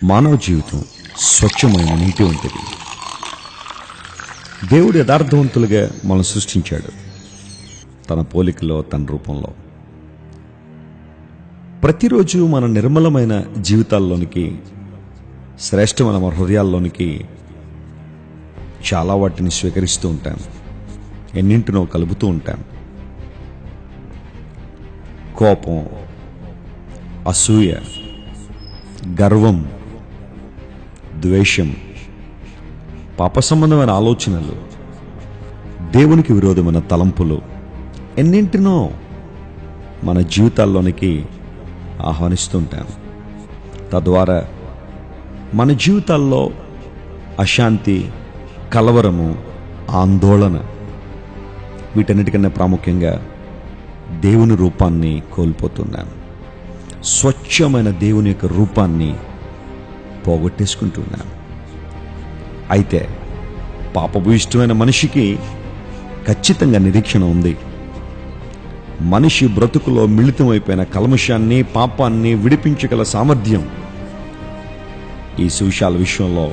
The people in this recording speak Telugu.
మానవ జీవితం స్వచ్ఛమైన నీటి వంటిది. దేవుడు యథార్థవంతులుగా మనం సృష్టించాడు, తన పోలికలో, తన రూపంలో. ప్రతిరోజు మన నిర్మలమైన జీవితాల్లోనికి, శ్రేష్టమైన మన హృదయాల్లోనికి చాలా వాటిని స్వీకరిస్తూ ఉంటాం, ఎన్నింటినో కలుపుతూ ఉంటాం. కోపం, అసూయ, గర్వం, ద్వేషం, పాప సంబంధమైన ఆలోచనలు, దేవునికి విరోధమైన తలంపులు, ఎన్నింటినో మన జీవితాల్లోనికి ఆహ్వానిస్తుంటాం. తద్వారా మన జీవితాల్లో అశాంతి, కలవరము, ఆందోళన, వీటన్నిటికన్నా ప్రాముఖ్యంగా దేవుని రూపాన్ని కోల్పోతున్నాం. స్వచ్ఛమైన దేవుని యొక్క రూపాన్ని పోగొట్టేసుకుంటున్నాం. అయితే పాపభూయిష్టమైన మనిషికి ఖచ్చితంగా నిరీక్షణ ఉంది. మనిషి బ్రతుకులో మిళితమైపోయిన కల్మషాన్ని, పాపాన్ని విడిపించగల సామర్థ్యం ఈ సువిశాల విషయంలో